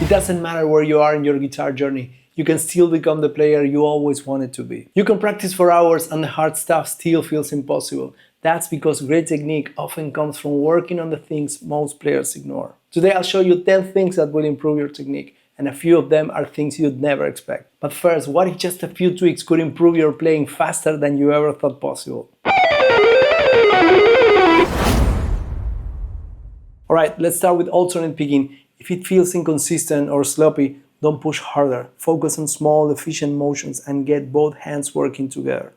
It doesn't matter where you are in your guitar journey, you can still become the player you always wanted to be. You can practice for hours and the hard stuff still feels impossible. That's because great technique often comes from working on the things most players ignore. Today I'll show you 10 things that will improve your technique, and a few of them are things you'd never expect. But first, what if just a few tweaks could improve your playing faster than you ever thought possible? Alright, let's start with alternate picking. If it feels inconsistent or sloppy, don't push harder. Focus on small, efficient motions and get both hands working together.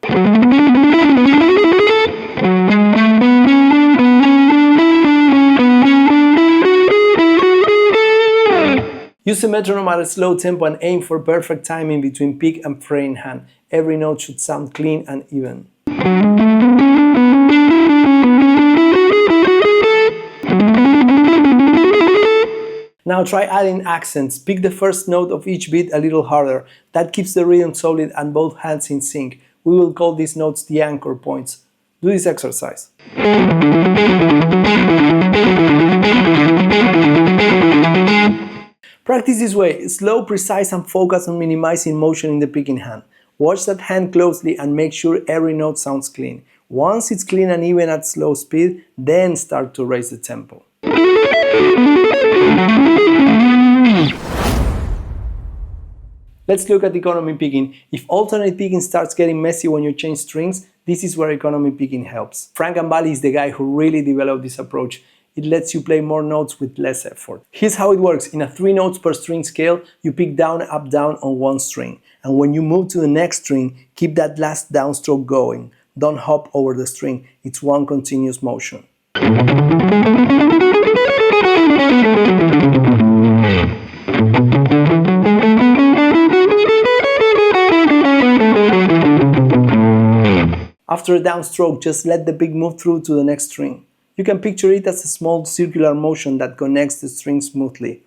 Use the metronome at a slow tempo and aim for perfect timing between pick and frame hand. Every note should sound clean and even. Now try adding accents. Pick the first note of each beat a little harder. That keeps the rhythm solid and both hands in sync. We will call these notes the anchor points. Do this exercise. Practice this way, slow, precise and focus on minimizing motion in the picking hand. Watch that hand closely and make sure every note sounds clean. Once it's clean and even at slow speed, then start to raise the tempo. Let's look at economy picking. If alternate picking starts getting messy when you change strings, this is where economy picking helps. Frank Gambale is the guy who really developed this approach. It lets you play more notes with less effort. Here's how it works. In a 3 notes per string scale, you pick down, up, down on one string. And when you move to the next string, keep that last downstroke going. Don't hop over the string. It's one continuous motion. After a downstroke, just let the pick move through to the next string. You can picture it as a small circular motion that connects the strings smoothly.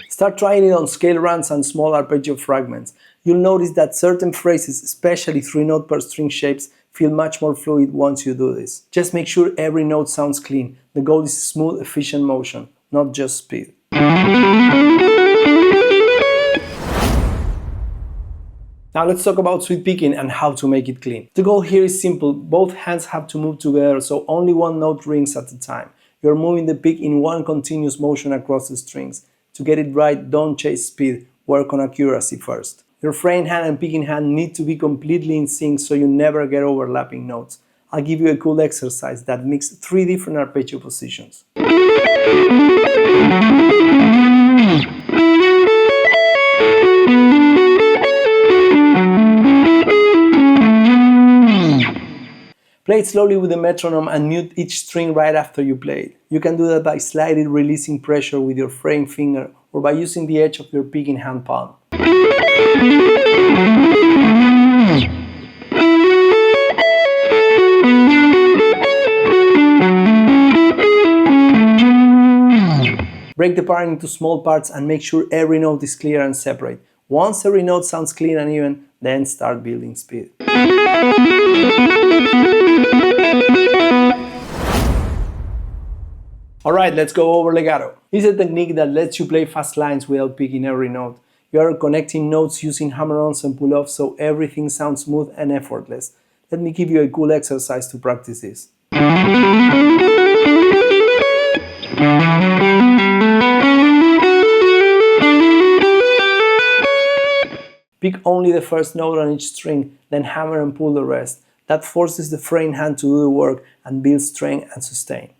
Start trying it on scale runs and small arpeggio fragments. You'll notice that certain phrases, especially 3 note per string shapes, feel much more fluid once you do this. Just make sure every note sounds clean. The goal is smooth, efficient motion, not just speed. Now let's talk about sweep picking and how to make it clean. The goal here is simple. Both hands have to move together, so only one note rings at a time. You're moving the pick in one continuous motion across the strings. To get it right, don't chase speed, work on accuracy first. Your frame hand and picking hand need to be completely in sync so you never get overlapping notes. I'll give you a cool exercise that mixes 3 different arpeggio positions. Play it slowly with the metronome and mute each string right after you play it. You can do that by slightly releasing pressure with your frame finger or by using the edge of your picking hand palm. Break the pattern into small parts and make sure every note is clear and separate. Once every note sounds clean and even, then start building speed. Alright, let's go over legato. This is a technique that lets you play fast lines without picking every note. You are connecting notes using hammer-ons and pull-offs so everything sounds smooth and effortless. Let me give you a cool exercise to practice this. Pick only the first note on each string, then hammer and pull the rest. That forces the frame hand to do the work and builds strength and sustain.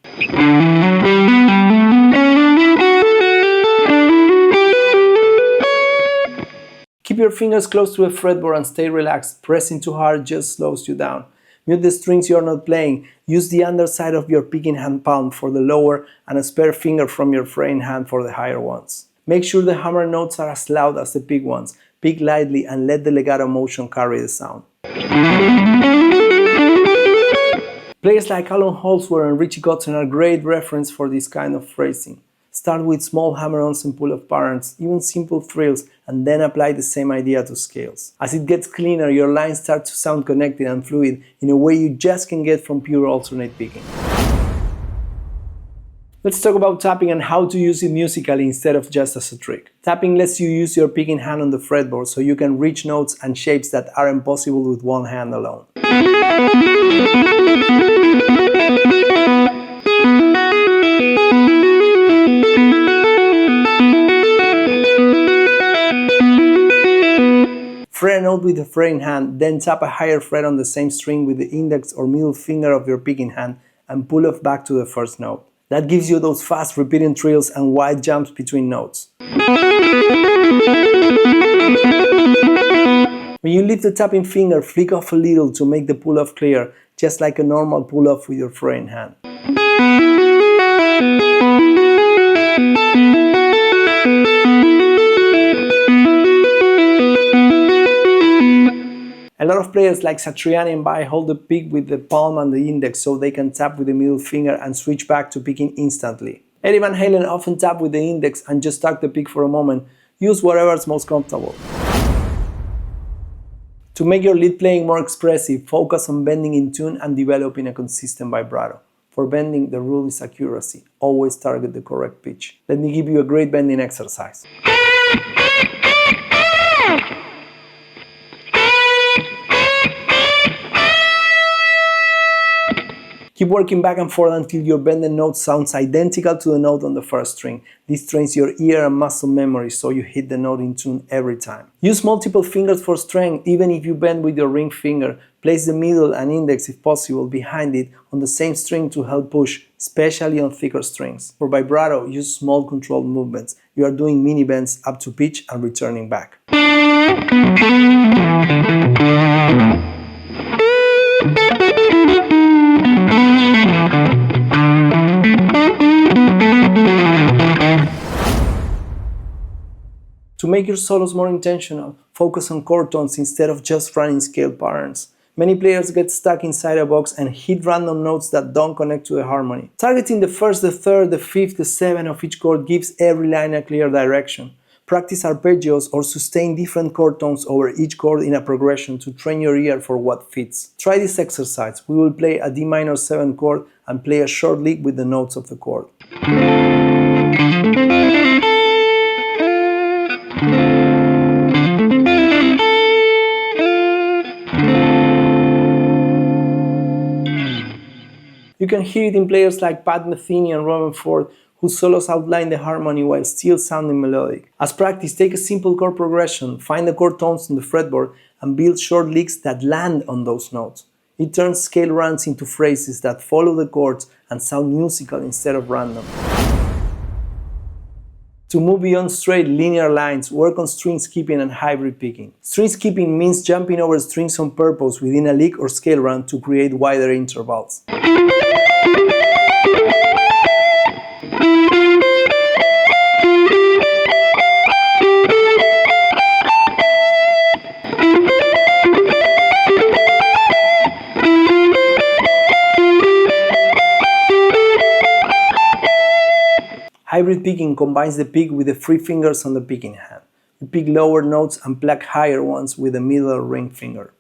Keep your fingers close to a fretboard and stay relaxed. Pressing too hard just slows you down. Mute the strings you are not playing. Use the underside of your picking hand palm for the lower and a spare finger from your frame hand for the higher ones. Make sure the hammer notes are as loud as the pick ones. Pick lightly and let the legato motion carry the sound. Players like Alan Holdsworth and Richie Kotzen are great reference for this kind of phrasing. Start with small hammer-ons and pull-off patterns, even simple trills, and then apply the same idea to scales. As it gets cleaner, your lines start to sound connected and fluid in a way you just can get from pure alternate picking. Let's talk about tapping and how to use it musically instead of just as a trick. Tapping lets you use your picking hand on the fretboard so you can reach notes and shapes that aren't possible with one hand alone. Fret a note with the fretting hand, then tap a higher fret on the same string with the index or middle finger of your picking hand and pull off back to the first note. That gives you those fast repeating trills and wide jumps between notes. When you lift the tapping finger, flick off a little to make the pull-off clear, just like a normal pull-off with your fretting hand. A lot of players like Satriani and Bai hold the pick with the palm and the index so they can tap with the middle finger and switch back to picking instantly. Eddie Van Halen often tap with the index and just tuck the pick for a moment. Use whatever's most comfortable. To make your lead playing more expressive, focus on bending in tune and developing a consistent vibrato. For bending, the rule is accuracy. Always target the correct pitch. Let me give you a great bending exercise. Keep working back and forth until your bended note sounds identical to the note on the first string. This trains your ear and muscle memory so you hit the note in tune every time. Use multiple fingers for strength even if you bend with your ring finger. Place the middle and index if possible behind it on the same string to help push, especially on thicker strings. For vibrato, use small controlled movements. You are doing mini bends up to pitch and returning back. To make your solos more intentional, focus on chord tones instead of just running scale patterns. Many players get stuck inside a box and hit random notes that don't connect to the harmony. Targeting the first, the third, the fifth, the seventh of each chord gives every line a clear direction. Practice arpeggios or sustain different chord tones over each chord in a progression to train your ear for what fits. Try this exercise. We will play a D minor 7 chord and play a short lick with the notes of the chord. You can hear it in players like Pat Metheny and Robin Ford, whose solos outline the harmony while still sounding melodic. As practice, take a simple chord progression, find the chord tones on the fretboard, and build short licks that land on those notes. It turns scale runs into phrases that follow the chords and sound musical instead of random. To move beyond straight, linear lines, work on string skipping and hybrid picking. String skipping means jumping over strings on purpose within a lick or scale run to create wider intervals. Hybrid picking combines the pick with the free fingers on the picking hand. You pick lower notes and pluck higher ones with the middle ring finger.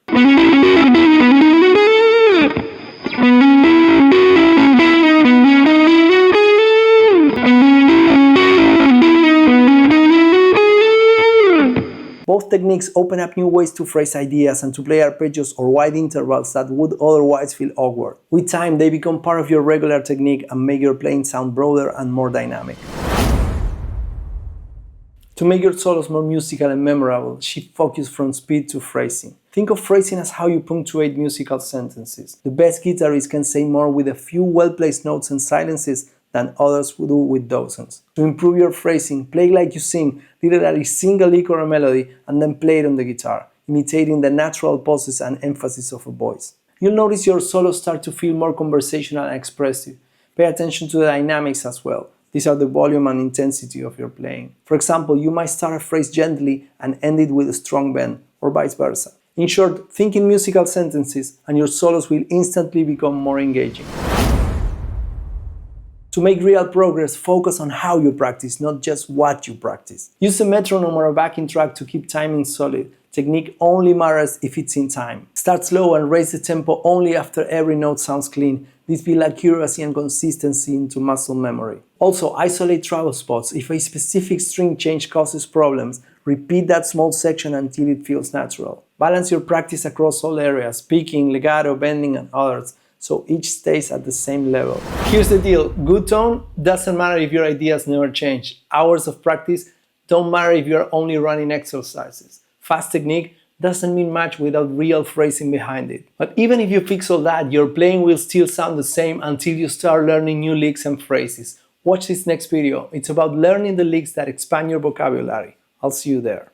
Both techniques open up new ways to phrase ideas and to play arpeggios or wide intervals that would otherwise feel awkward. With time, they become part of your regular technique and make your playing sound broader and more dynamic. To make your solos more musical and memorable, shift focus from speed to phrasing. Think of phrasing as how you punctuate musical sentences. The best guitarists can say more with a few well-placed notes and silences than others do with dozens. To improve your phrasing, play like you sing, literally sing a lick or a melody, and then play it on the guitar, imitating the natural pauses and emphasis of a voice. You'll notice your solos start to feel more conversational and expressive. Pay attention to the dynamics as well. These are the volume and intensity of your playing. For example, you might start a phrase gently and end it with a strong bend, or vice versa. In short, think in musical sentences and your solos will instantly become more engaging. To make real progress, focus on how you practice, not just what you practice. Use a metronome or a backing track to keep timing solid. Technique only matters if it's in time. Start slow and raise the tempo only after every note sounds clean. This builds accuracy and consistency into muscle memory. Also, isolate trouble spots. If a specific string change causes problems, repeat that small section until it feels natural. Balance your practice across all areas, picking, legato, bending, and others, so each stays at the same level. Here's the deal, good tone doesn't matter if your ideas never change. Hours of practice don't matter if you're only running exercises. Fast technique doesn't mean much without real phrasing behind it. But even if you fix all that, your playing will still sound the same until you start learning new licks and phrases. Watch this next video. It's about learning the licks that expand your vocabulary. I'll see you there.